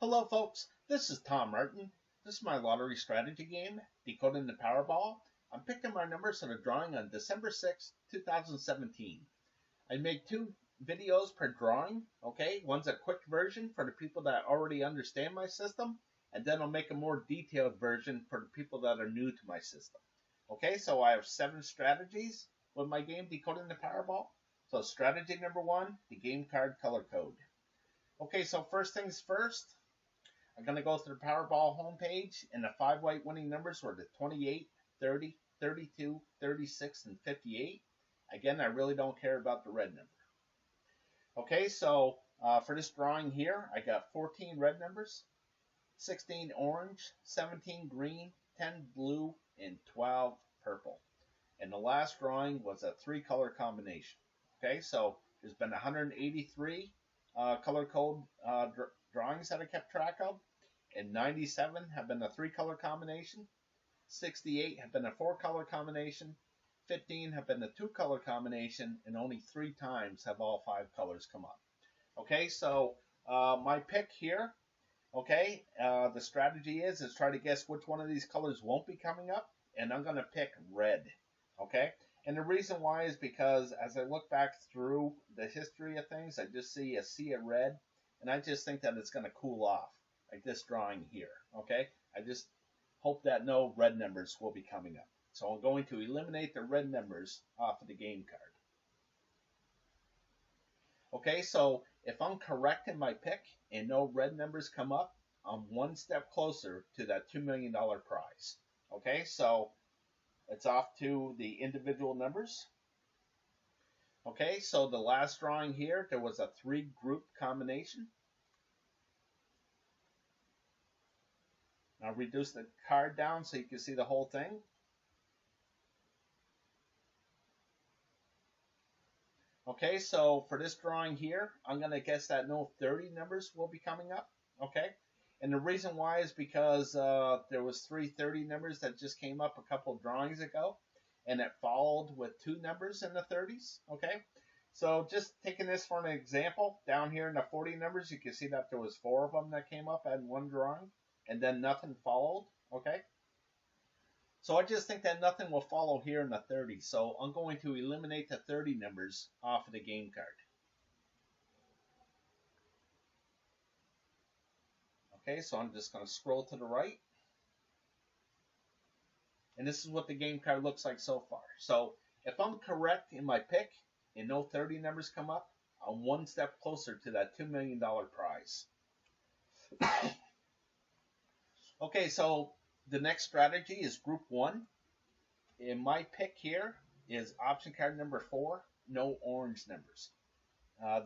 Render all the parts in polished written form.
Hello folks, this is Tom Martin. This is my lottery strategy game, Decoding the Powerball. I'm picking my numbers for the drawing on December 6th, 2017. I make two videos per drawing, okay? One's a quick version for the people that already understand my system, and then I'll make a more detailed version for the people that are new to my system. Okay, so I have 7 strategies with my game, Decoding the Powerball. So strategy number 1, the game card color code. Okay, so first things first, I'm going to go to the Powerball homepage, and the 5 white winning numbers were the 28, 30, 32, 36, and 58. Again, I really don't care about the red number. Okay, so for this drawing here, I got 14 red numbers, 16 orange, 17 green, 10 blue, and 12 purple. And the last drawing was a 3-color combination. Okay, so there's been 183 color code drawings that I kept track of, and 97 have been a 3-color combination, 68 have been a 4-color combination, 15 have been a 2-color combination, and only 3 times have all 5 colors come up. Okay, so my pick here, okay, the strategy is try to guess which one of these colors won't be coming up, and I'm going to pick red. Okay, and the reason why is because as I look back through the history of things, I just see a sea of red, and I just think that it's going to cool off, like this drawing here. Okay, I just hope that no red numbers will be coming up. So I'm going to eliminate the red numbers off of the game card. Okay, so if I'm correct in my pick and no red numbers come up, I'm one step closer to that $2 million prize. Okay, so it's off to the individual numbers. Okay, so the last drawing here, there was a 3-group combination. Now reduce the card down so you can see the whole thing. Okay, so for this drawing here, I'm going to guess that no 30 numbers will be coming up. Okay, and the reason why is because there was 3 30 numbers that just came up a couple drawings ago, and it followed with 2 numbers in the 30s. Okay, so just taking this for an example, down here in the 40 numbers, you can see that there was 4 of them that came up in one drawing, and then nothing followed. Okay, so I just think that nothing will follow here in the 30s, so I'm going to eliminate the 30 numbers off of the game card. Okay, so I'm just going to scroll to the right. And this is what the game card looks like so far. So if I'm correct in my pick and no 30 numbers come up, I'm one step closer to that $2 million prize. Okay, so the next strategy is group 1. And my pick here is option card number 4, no orange numbers.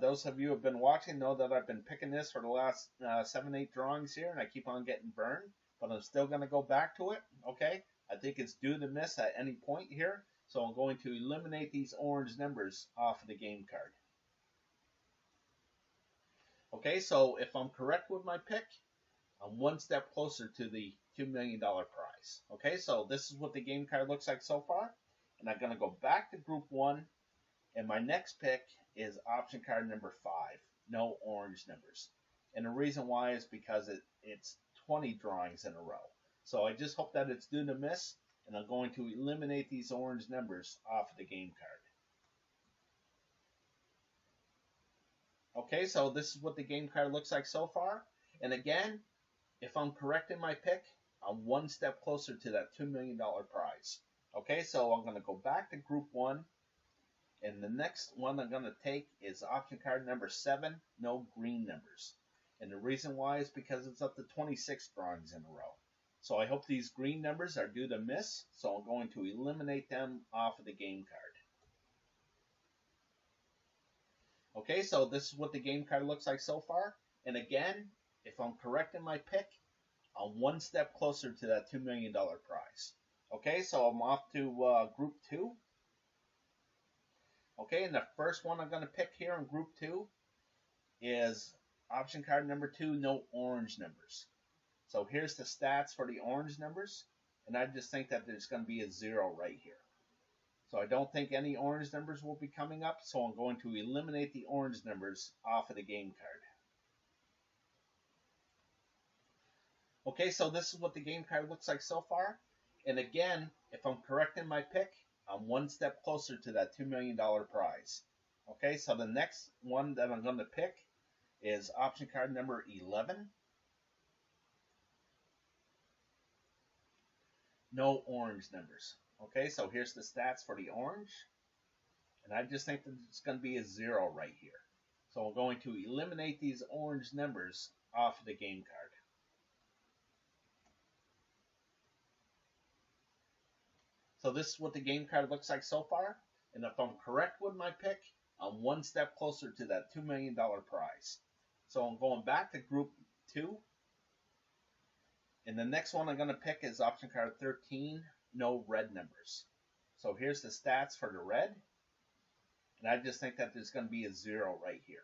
Those of you who have been watching know that I've been picking this for the last 7-8 drawings here, and I keep on getting burned, but I'm still going to go back to it. Okay, I think it's due to miss at any point here, so I'm going to eliminate these orange numbers off of the game card. Okay, so if I'm correct with my pick, I'm one step closer to the $2 million prize. Okay, so this is what the game card looks like so far, and I'm going to go back to group 1, and my next pick is option card number 5, no orange numbers. And the reason why is because it's 20 drawings in a row. So I just hope that it's due to miss, and I'm going to eliminate these orange numbers off of the game card. Okay, so this is what the game card looks like so far. And again, if I'm correct in my pick, I'm one step closer to that $2 million prize. Okay, so I'm going to go back to group 1. And the next one I'm going to take is option card number 7, no green numbers. And the reason why is because it's up to 26 drawings in a row. So I hope these green numbers are due to miss, so I'm going to eliminate them off of the game card. Okay, so this is what the game card looks like so far. And again, if I'm correct in my pick, I'm one step closer to that $2 million prize. Okay, so I'm off to group 2. Okay, and the first one I'm going to pick here in group 2 is option card number 2, no orange numbers. So here's the stats for the orange numbers, and I just think that there's going to be a 0 right here. So I don't think any orange numbers will be coming up, so I'm going to eliminate the orange numbers off of the game card. Okay, so this is what the game card looks like so far. And again, if I'm correct in my pick, I'm one step closer to that $2 million prize. Okay, so the next one that I'm going to pick is option card number 11. No orange numbers. Okay, so here's the stats for the orange. And I just think that it's going to be a 0 right here. So I'm going to eliminate these orange numbers off of the game card. So this is what the game card looks like so far. And if I'm correct with my pick, I'm one step closer to that $2 million prize. So I'm going back to group 2. And the next one I'm going to pick is option card 13, no red numbers. So here's the stats for the red. And I just think that there's going to be a 0 right here.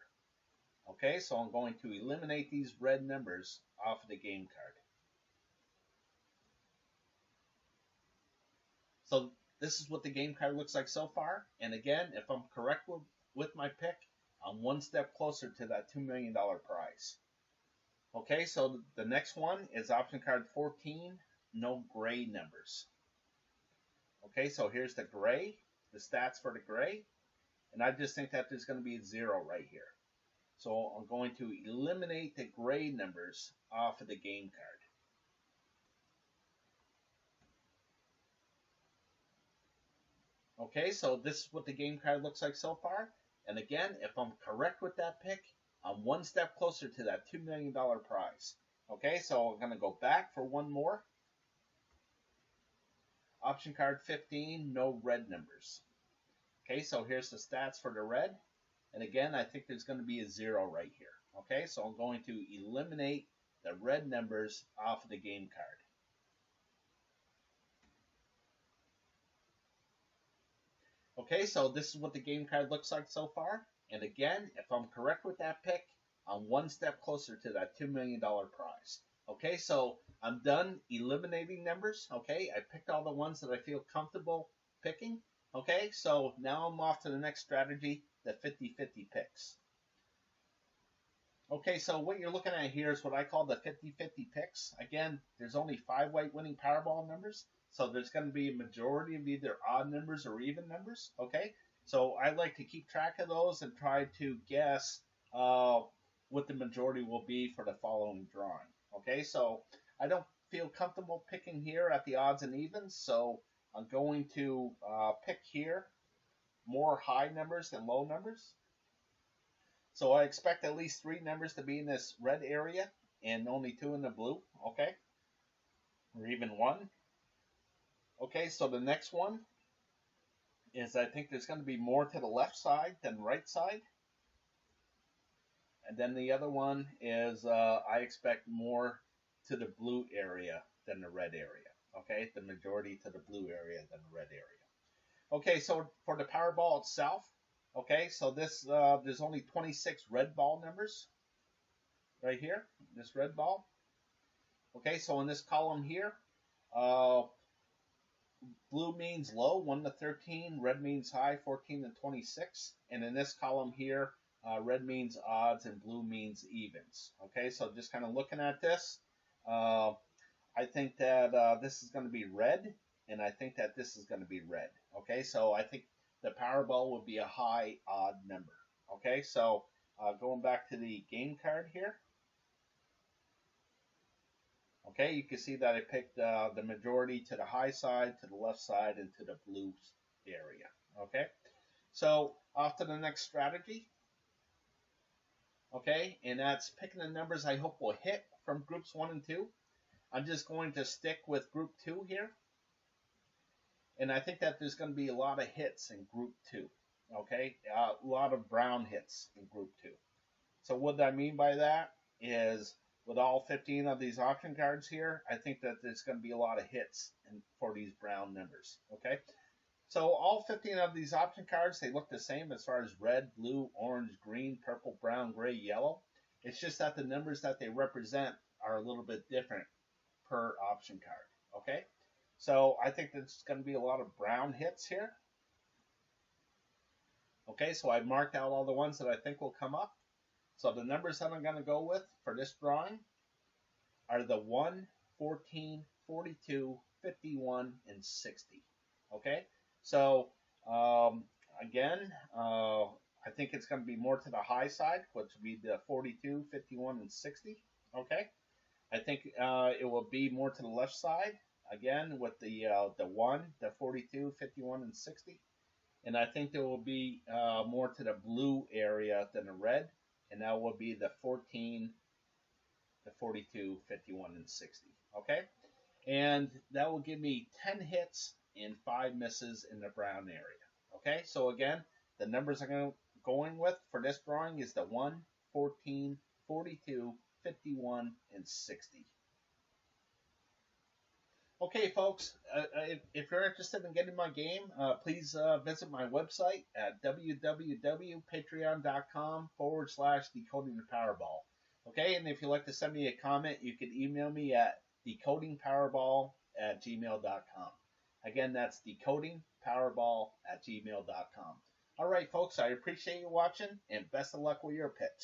Okay, so I'm going to eliminate these red numbers off of the game card. So this is what the game card looks like so far. And again, if I'm correct with my pick, I'm one step closer to that $2 million prize. Okay, so the next one is option card 14, no gray numbers. Okay, so here's the gray, the stats for the gray. And I just think that there's going to be a 0 right here. So I'm going to eliminate the gray numbers off of the game card. Okay, so this is what the game card looks like so far. And again, if I'm correct with that pick, I'm one step closer to that $2 million prize. Okay, so I'm going to go back for one more. Option card 15, no red numbers. Okay, so here's the stats for the red. And again, I think there's going to be a 0 right here. Okay, so I'm going to eliminate the red numbers off of the game card. Okay, so this is what the game card looks like so far. And again, if I'm correct with that pick, I'm one step closer to that $2 million prize. Okay, so I'm done eliminating numbers. Okay, I picked all the ones that I feel comfortable picking. Okay, so now I'm off to the next strategy, the 50-50 picks. Okay, so what you're looking at here is what I call the 50-50 picks. Again, there's only 5 white winning Powerball numbers, so there's going to be a majority of either odd numbers or even numbers. Okay, so I like to keep track of those and try to guess what the majority will be for the following drawing. Okay, so I don't feel comfortable picking here at the odds and evens, so I'm going to pick here more high numbers than low numbers. So I expect at least 3 numbers to be in this red area and only 2 in the blue, okay? Or even 1. Okay, so the next one is I think there's going to be more to the left side than right side. And then the other one is I expect more to the blue area than the red area. Okay, the majority to the blue area than the red area. Okay, so for the Powerball itself, okay, so this there's only 26 red ball numbers right here, this red ball. Okay, so in this column here, blue means low, 1 to 13, red means high, 14 to 26, and in this column here, red means odds and blue means evens. Okay, so just kind of looking at this, I think that this is going to be red, and I think that this is going to be red. Okay, so I think the Powerball would be a high odd number. Okay, so going back to the game card here. Okay, you can see that I picked the majority to the high side, to the left side, and to the blue area. Okay, so off to the next strategy. Okay, and that's picking the numbers I hope will hit from groups 1 and 2. I'm just going to stick with group 2 here. And I think that there's going to be a lot of hits in group 2. Okay, a lot of brown hits in group 2. So what I mean by that is with all 15 of these auction cards here, I think that there's going to be a lot of hits for these brown numbers. Okay, so all 15 of these option cards, they look the same as far as red, blue, orange, green, purple, brown, gray, yellow. It's just that the numbers that they represent are a little bit different per option card. Okay, so I think there's going to be a lot of brown hits here. Okay, so I've marked out all the ones that I think will come up. So the numbers that I'm going to go with for this drawing are the 1, 14, 42, 51, and 60. Okay, so again, I think it's going to be more to the high side, which would be the 42, 51, and 60. Okay, I think it will be more to the left side, again, with the 1, the 42, 51, and 60. And I think there will be more to the blue area than the red, and that will be the 14, the 42, 51, and 60. Okay? And that will give me 10 hits and 5 misses in the brown area. Okay? So again, the numbers I'm going with for this drawing is the 1, 14, 42, 51, and 60. Okay, folks, if you're interested in getting my game, please visit my website at www.patreon.com/decoding the Powerball. Okay, and if you'd like to send me a comment, you can email me at decodingpowerball@gmail.com. Again, that's decodingpowerball@gmail.com. All right, folks, I appreciate you watching, and best of luck with your picks.